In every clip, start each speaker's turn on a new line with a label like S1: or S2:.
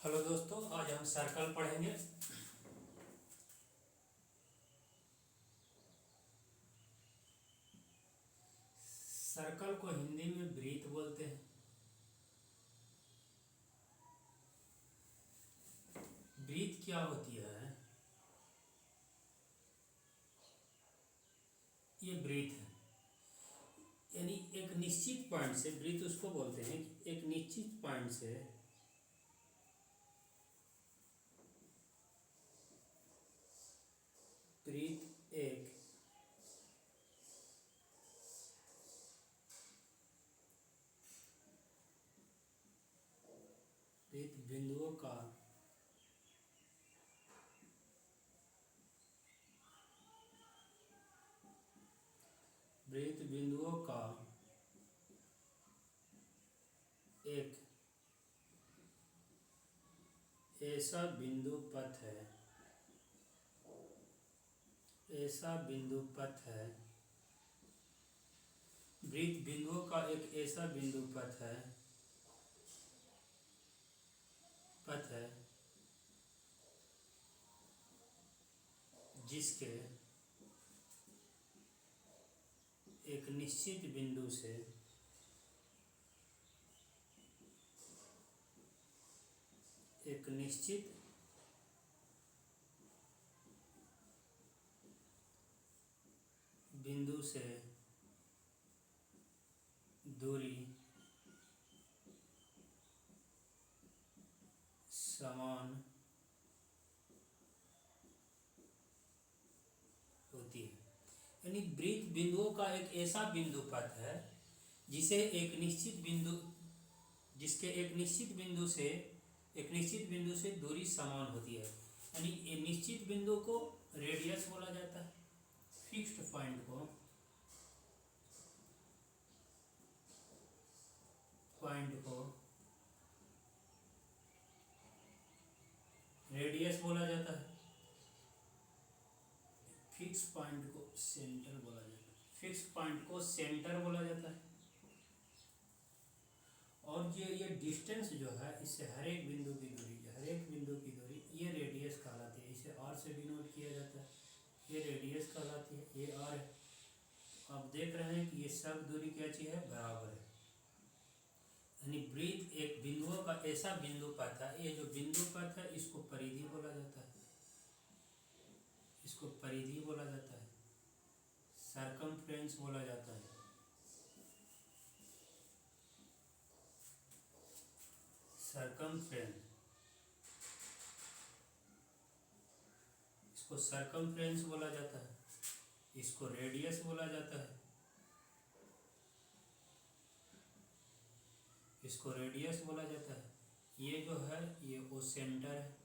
S1: Hello दोस्तों, आज हम सर्कल पढ़ेंगे। सर्कल को हिंदी में वृत्त बोलते हैं। वृत्त क्या होती है? ये वृत्त है, यानी एक निश्चित पॉइंट से, वृत्त उसको बोलते हैं कि एक निश्चित पॉइंट से वृत्त एक वृत्त बिंदुओं का वृत्त बिंदुओं का एक ऐसा बिंदु पथ है, ऐसा बिंदु पथ है, वृत्त बिंदुओं का एक ऐसा बिंदु पथ है जिसके एक निश्चित बिंदु से एक निश्चित बिंदु से दूरी समान होती है। यानी वृत्त बिंदुओं का एक ऐसा बिंदु पथ है जिसे एक निश्चित बिंदु जिसके एक निश्चित बिंदु से दूरी समान होती है। यानी एक निश्चित बिंदु को रेडियस बोला जाता है, फिक्स्ड पॉइंट को रेडियस बोला जाता है, फिक्स पॉइंट को सेंटर बोला जाता है, फिक्स पॉइंट को सेंटर बोला जाता है। और ये डिस्टेंस जो है, इससे हर एक बिंदु की दूरी ये रेडियस कहलाती है। इसे आर से डिनोट किया जाता है, ये रेडियस कहलाती है, ये आर है। आप देख रहे हैं कि ये सब दूरी क्या चीज़ है, बराबर है। यानी वृत्त एक बिंदुओं का ऐसा बिंदु पथ है, ये जो बिंदु पथ है इसको परिधि बोला जाता है, इसको परिधि बोला जाता है, सरकमफ्रेंस बोला जाता है। सरकमफ्रेंस, इसको सरकमफ्रेंस बोला जाता है, इसको रेडियस बोला जाता है, इसको रेडियस बोला जाता है। ये जो है ये वो सेंटर है,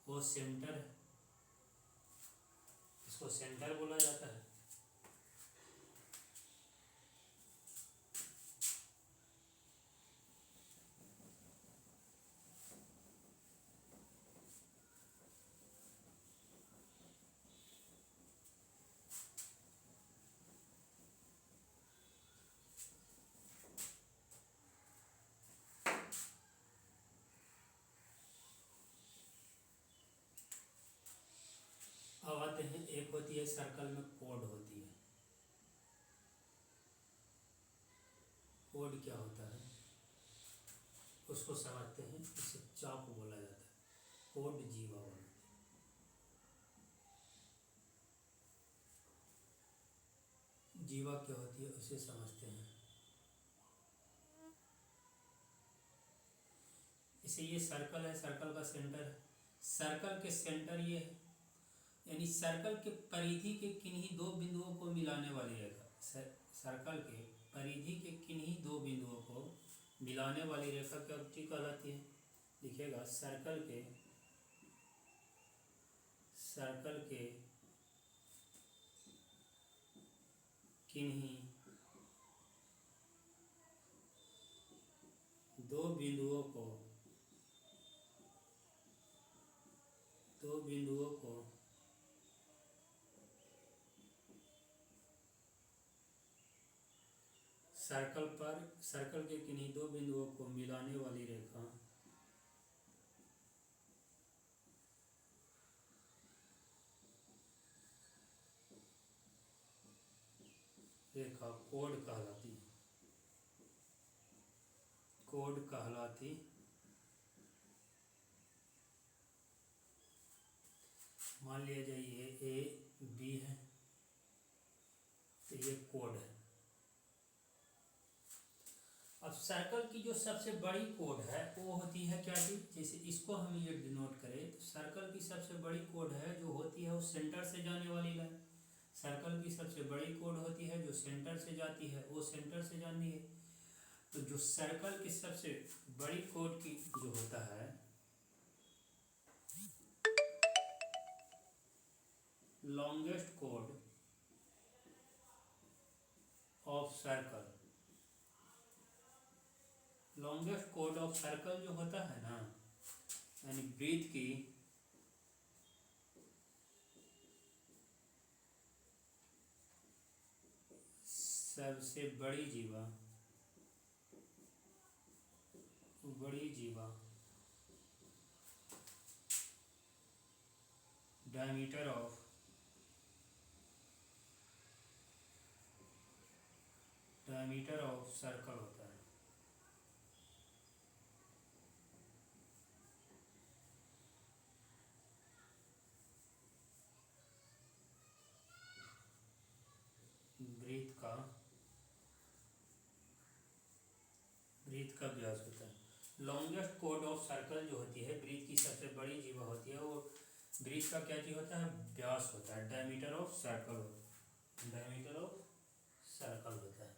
S1: वो सेंटर है, इसको सेंटर बोला जाता है। अब आते हैं, एक होती है सर्कल में कोड होती है। कोड क्या होता है उसको समझते हैं। इसे चाप बोला जाता है, कोड जीवा बोलते हैं। जीवा क्या होती है उसे समझते हैं। इसे ये सर्कल है, सर्कल का सेंटर है, सर्कल के सेंटर ये है, यानी सर्कल के परिधि के किन्हीं दो बिंदुओं को मिलाने वाली रेखा। सर्कल के परिधि के किन्हीं दो बिंदुओं को मिलाने वाली रेखा क्या कहलाती है? लिखिएगा, सर्कल के किन्हीं दो बिंदुओं को सर्कल के किन्हीं दो बिंदुओं को मिलाने वाली रेखा कोड कहलाती। मान लिया जाए ये ए बी है, तो ये कोड है। अब सर्कल की जो सबसे बड़ी कोड है वो होती है क्या चीज, जैसे इसको हम ये डिनोट करें तो सर्कल की सबसे बड़ी कोड है जो होती है वो सेंटर से जाने वाली लाइन। सर्कल की सबसे बड़ी कोड होती है जो सेंटर से जाती है, वो सेंटर से जानी है। तो जो सर्कल की सबसे बड़ी कोड की जो होता है longest code of circle, longest code of circle जो होता है ना, यानी वृत्त की सबसे बड़ी जीवा डायमीटर ऑफ सर्कल होता है। वृत्त का व्यास होता है। लॉन्गेस्ट कोड ऑफ सर्कल जो होती है, वृत्त की सबसे बड़ी जीवा होती है, वो वृत्त का क्या चीज होता है, व्यास होता है, डायमीटर ऑफ सर्कल होता है।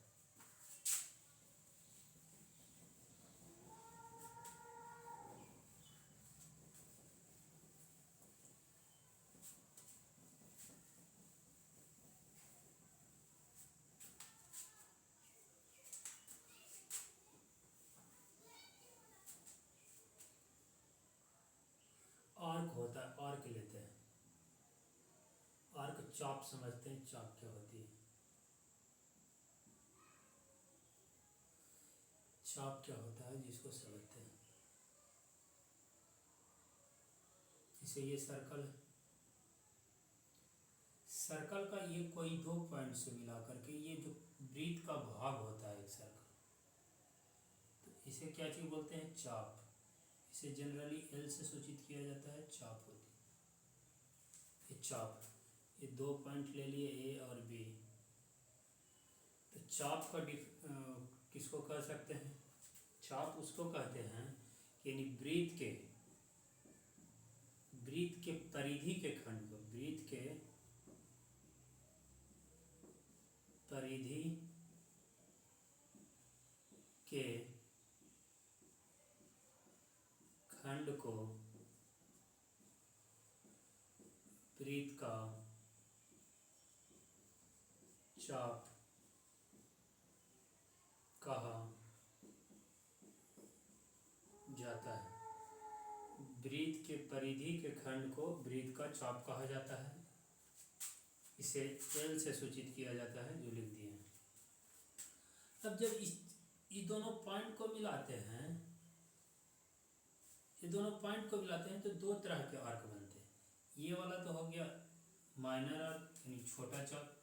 S1: आर्क होता है, आर्क लेते हैं, आर्क चाप समझते हैं, चाप क्या होती है, चाप क्या होता है जिसको समझते हैं। जैसे ये सर्कल है, सर्कल का ये कोई दो पॉइंट से मिला करके ये जो वृत्त का भाग होता है एक सर्कल, तो इसे क्या चीज बोलते हैं, चाप। इसे जनरली एल से सूचित किया जाता है, चाप होती है ये चाप। ये दो पॉइंट ले लिए ए और बी, तो चाप का किसको कह सकते हैं, चाप उसको कहते हैं कि यानी वृत्त के परिधि के खंड को, वृत्त के परिधि के खंड को वृत्त का चाप कहा जाता है। वृत्त के परिधि के खंड को वृत्त का चाप कहा जाता है। इसे एल से सूचित किया जाता है, जो लिख दिए हैं। अब जब ये दोनों पॉइंट को मिलाते हैं, तो दो तरह के आर्क बनते हैं। ये वाला तो हो गया माइनर आर्क, यानी छोटा चाप,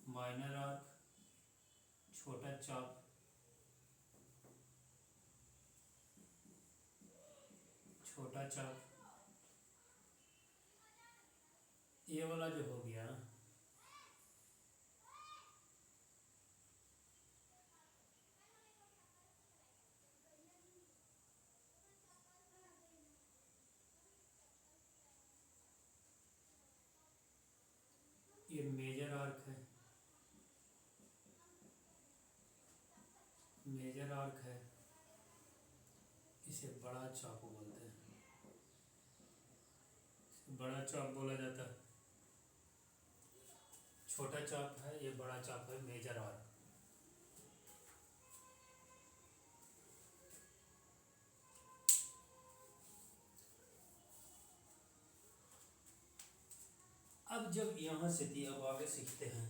S1: माइनर आर्क, छोटा चाप, छोटा चाप। ये वाला जो हो गया ये मेजर आर्क है, मेजर आर्क है, इसे बड़ा चाप बोलते हैं, बड़ा चाप बोला जाता है। छोटा चाप है, ये बड़ा चाप है, मेजर आर्क। अब जब यहाँ से थी, अब आगे सीखते हैं।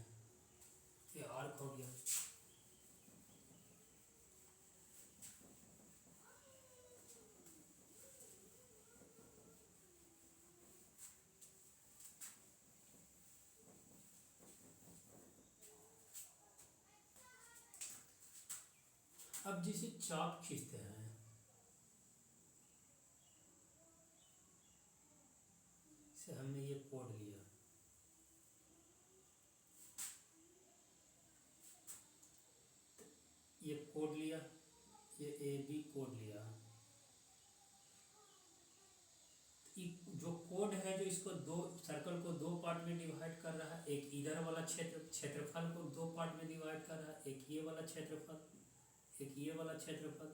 S1: ये आर्क हो गया। अब जिसे चाप खींचते हैं, से हमने ये कोड लिया, ये कोड लिया, ये ए बी कोड लिया। जो कोड है जो इसको दो सर्कल को दो पार्ट में डिवाइड कर रहा है, एक इधर वाला क्षेत्रफल को दो पार्ट में डिवाइड कर रहा है, एक ये वाला क्षेत्रफल, एक ये वाला क्षेत्रफल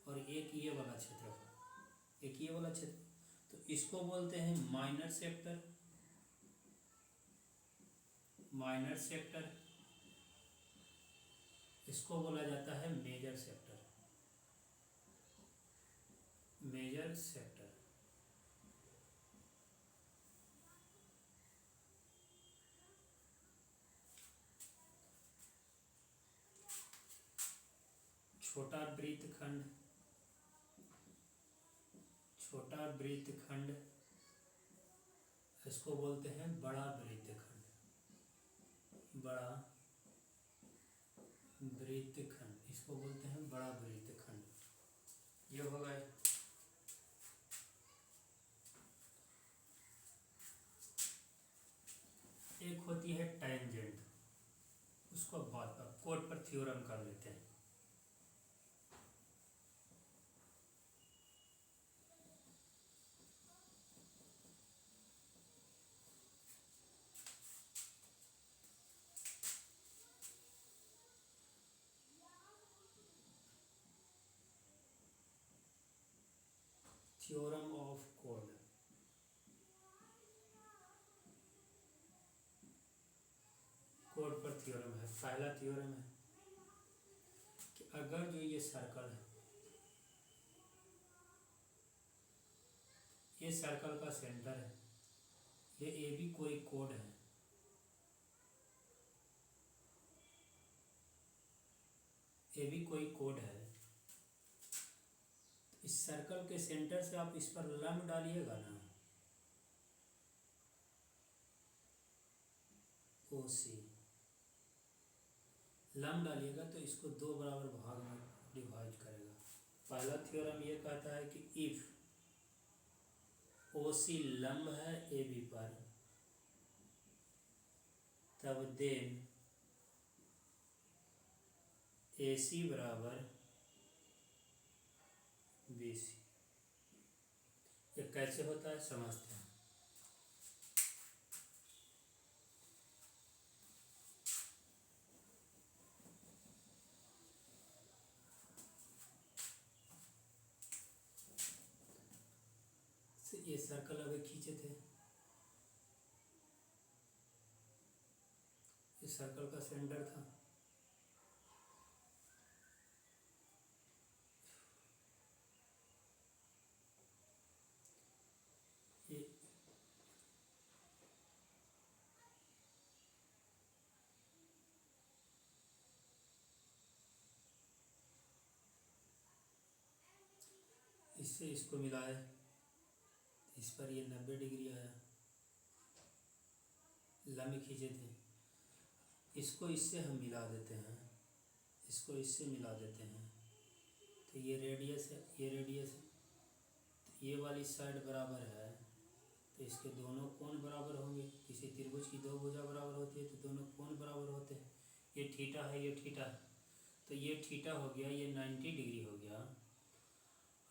S1: और एक ये वाला क्षेत्रफल, एक ये वाला क्षेत्र। तो इसको बोलते हैं माइनर सेक्टर। माइनर सेक्टर इसको बोला जाता है मेजर सेक्टर। Major sector. छोटा वृत्तखंड, छोटा वृत्तखंड इसको बोलते हैं बड़ा वृत्तखंड। बड़ा वृत्तखंड इसको बोलते हैं बड़ा वृत्तखंड। ये हो गए। एक होती है टेंजेंट, उसको बाद में कोड पर थ्योरम कर लेते हैं। Theorem of code. कोड पर थ्योरम है। पहला थ्योरम है कि अगर जो ये सर्कल है, ये सर्कल का सेंटर है, ये ए बी कोई कोड है, ए बी कोई कोड है, इस सर्कल के सेंटर से आप इस पर लंब डालिएगा ना, ओ सी लंब डालिएगा तो इसको दो बराबर भाग में डिवाइड करेगा। पहला थ्योरम ये कहता है कि इफ ओ सी लंब है ए बी पर, तब देन ए सी बराबर बी सी। ये कैसे होता है समझते हैं। ये सर्कल अभी खींचे थे, ये सर्कल का सेंटर था, ये इससे इसको मिलाए, इस पर ये 90 डिग्री आया, लंब खींचे थे, इसको इससे हम मिला देते हैं, इसको इससे मिला देते हैं, तो ये रेडियस है, ये रेडियस है, तो ये वाली साइड बराबर है, तो इसके दोनों कोण बराबर होंगे। किसी त्रिभुज की दो भुजा बराबर होती है तो दोनों कोण बराबर होते हैं। ये थीटा है, ये थीटा है, तो ये थीटा हो गया, ये 90 डिग्री हो गया,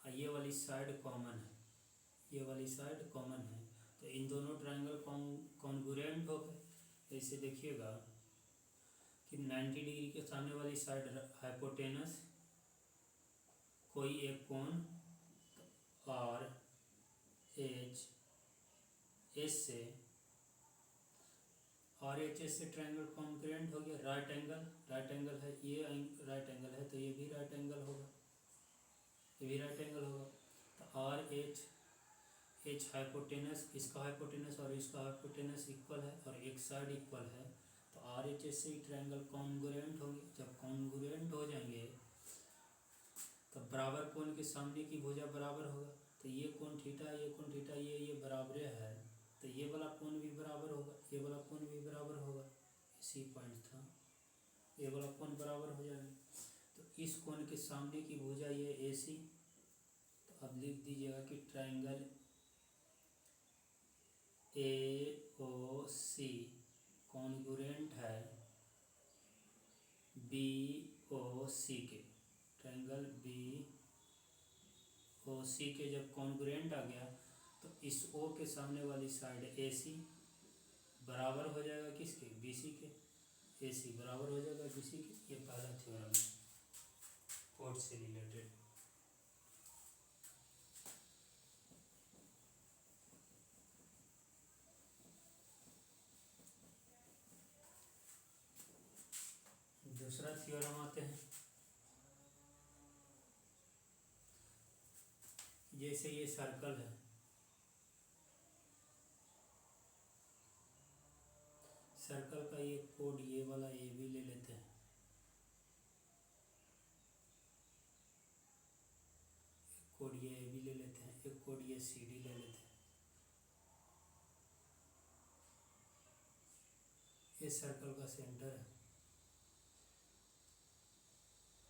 S1: और ये वाली साइड कॉमन है, ये वाली साइड कॉमन है, तो इन दोनों ट्रायंगल कॉन्ग्रुएंट हो गए। ऐसे देखिएगा कि 90 डिग्री के सामने वाली साइड हाइपोटेनस कोई एक कोण और एच एस से, और एच एस से ट्रायंगल कॉन्ग्रुएंट हो गया। राइट एंगल, राइट एंगल है, ये राइट एंगल है तो ये भी राइट एंगल होगा, ये भी राइट एंगल होगा। तो आर एच एच हाइपोटेनस, इसका हाइपोटेनस और इसका हाइपोटेनस इक्वल है और एक साइड इक्वल है, तो आर एच एस से ट्रायंगल कॉन्ग्रुएंट होंगे। जब कॉन्ग्रुएंट हो जाएंगे तो बराबर कोण के सामने की भुजा बराबर होगा, तो ये कोण थीटा, ये कोण थीटा, ये बराबर है, तो ये वाला कोण भी बराबर होगा, ये वाला कोण भी बराबर होगा। इसी पॉइंट था, ये वाला कोण बराबर हो जाएंगे। तो इस कोण के सामने की भुजा ये ए सी, तो अब लिख दीजिएगा कि triangle A O C congruent है बी ओ सी के। ट्रायंगल बी ओ सी के जब कॉन्ग्रुएंट आ गया तो इस ओ के सामने वाली साइड ए सी बराबर हो जाएगा किसके, बी सी के। ए सी बराबर हो जाएगा बी सी के। ये पहला थ्योरम है कोड से रिलेटेड। दूसरा थ्योरम आते हैं, जैसे ये सर्कल है, सर्कल का ये कोड ये वाला ए भी ले लेते हैं, एक कोड ये ए भी ले लेते हैं, एक कोड ये सी डी ले लेते हैं। ये सर्कल का सेंटर है,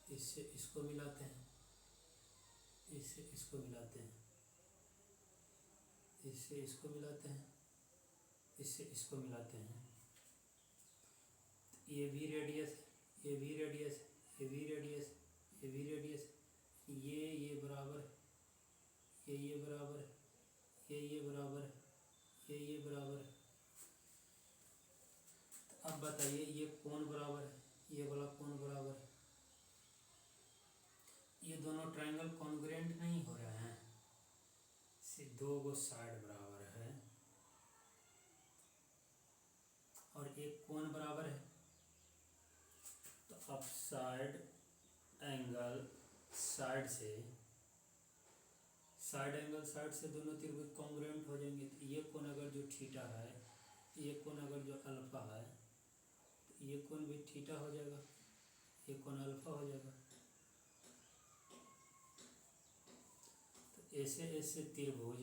S1: इससे इसको मिलाते हैं, इससे इसको मिलाते हैं, इससे इसको मिलाते हैं, इससे इसको मिलाते हैं। ये भी रेडियस, ये भी रेडियस, ये भी रेडियस, ये भी रेडियस, ये बराबर, ये बराबर, ये बराबर, ये बराबर। अब बताइए ये कौन बराबर है, ये वाला कौन बराबर है। ये दोनों ट्रायंगल कॉन्ग्रुएंट नहीं हो रहे हैं, सिर्फ दो गो साइड बराबर है और एक कोण बराबर है। तो अब साइड एंगल साइड से, साइड एंगल साइड से दोनों त्रिभुज कॉन्ग्रुएंट हो जाएंगे। तो ये कोण अगर जो थीटा है, ये कोण अगर जो अल्फा है, तो ये कोण भी थीटा हो जाएगा, ये कोण अल्फा हो जाएगा। तो ऐसे ऐसे त्रिभुज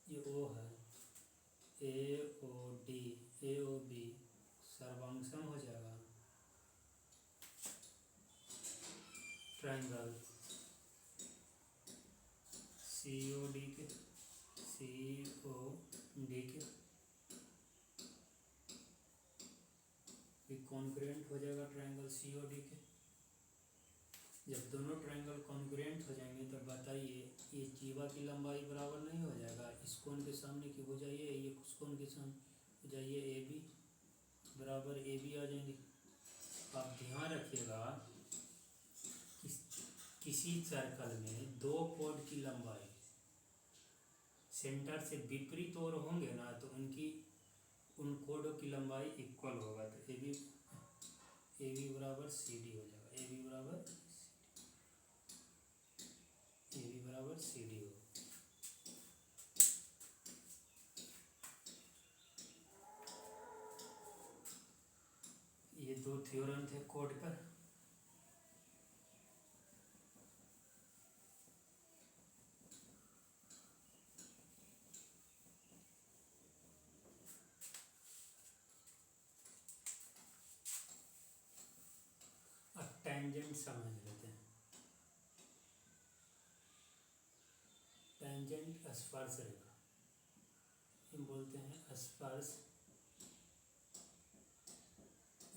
S1: ये ओ है, ए ओ डी, ए ओ बी सर्वांगसम हो जाएगा ट्रायंगल सी ओ डी के, सी ओ डी के भी कॉन्ग्रुएंट हो जाएगा ट्रायंगल सी ओ डी के। जब दोनों ट्रायंगल कॉन्ग्रुएंट हो जाएंगे तो बताइए ये जीवा की लंबाई बराबर नहीं हो जाएगा। इस कोण के सामने की भुजा ये उस कोण के सामने भुजा ये ए बी बराबर ए बी आ जाएंगे। आप ध्यान रखिएगा किसी सर्कल में दो कोण की लंबाई सेंटर से विपरीत ओर होंगे ना, तो उनकी उन कोडों की लंबाई इक्वल होगा। तो ए बी बराबर सी डी हो जाएगा, ए बी बराबर सी डी हो। ये दो थ्योरम थे कोड पर। अब टेंजेंट समझ लेते हैं। टेंजेंट स्पर्श रेखा, हम बोलते हैं स्पर्श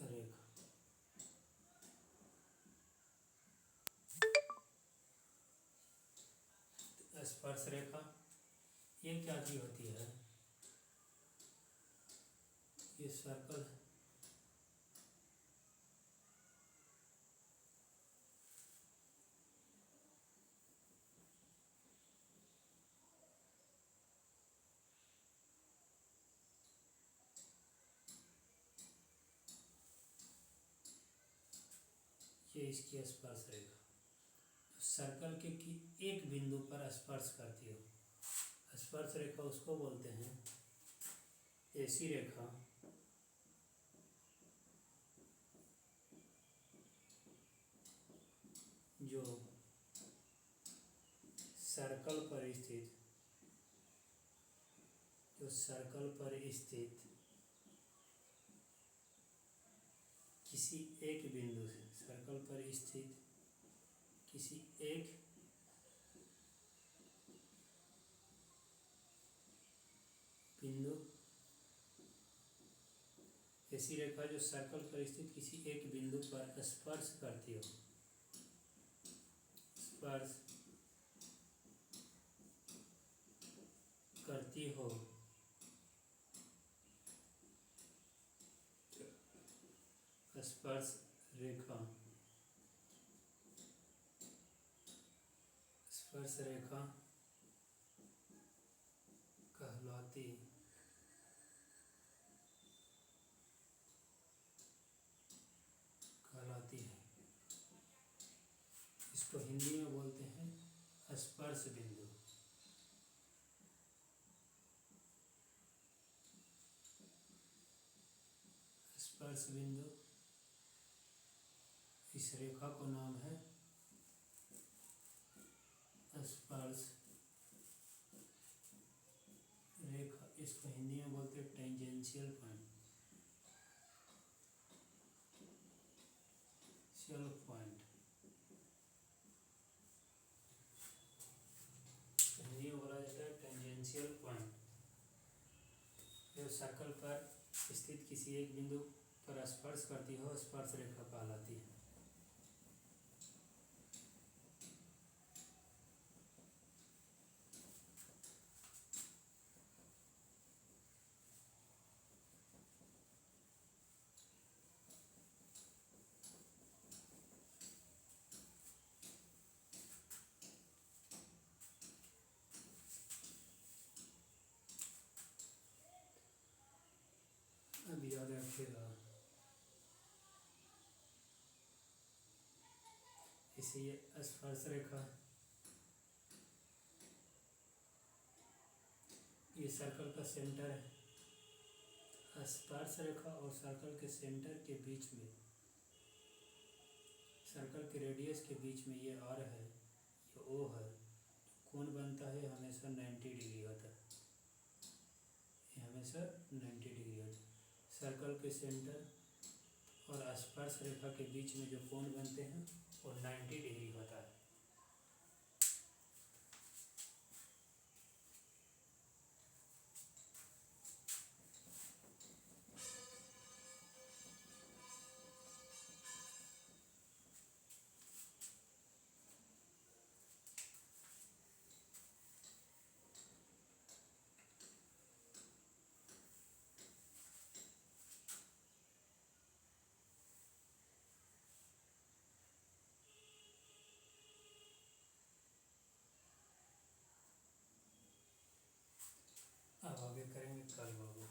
S1: रेखा। स्पर्श रेखा ये क्या चीज होती है, ये सर्कल है, ये इसकी स्पर्श रेखा। सर्कल के एक बिंदु पर स्पर्श करती हो, स्पर्श रेखा उसको बोलते हैं ऐसी रेखा जो सर्कल पर स्थित किसी एक बिंदु से, सर्कल पर स्थित किसी एक बिंदु, ऐसी रेखा जो सर्कल पर स्थित किसी एक बिंदु पर स्पर्श करती हो, स्पर्श करती हो, स्पर्श रेखा, स्पर्श रेखा कहलाती है। इसको हिंदी में बोलते हैं स्पर्श बिंदु। स्पर्श बिंदु, इस रेखा को नाम है स्पर्श रेखा। इसको हिंदी में बोलते हैं टेंजेंशियल पॉइंट, हिंदी में बोला जाता है टेंजेंशियल पॉइंट। जो सर्कल पर स्थित किसी एक बिंदु पर स्पर्श करती हो, स्पर्श रेखा कहलाती है। अब याद रखिएगा, इसे स्पर्श रेखा, ये सर्कल का सेंटर है। स्पर्श रेखा और सर्कल के सेंटर के बीच में, सर्कल के रेडियस के बीच में ये आर है, ये ओ है। कोण बनता है हमेशा 90 डिग्री होता है, ये हमेशा 90 डिग्री होता है। सर्कल के सेंटर और स्पर्श रेखा के बीच में जो कोण बनते हैं वो 90 डिग्री होता है। अब आगे करेंगे कल बाबू।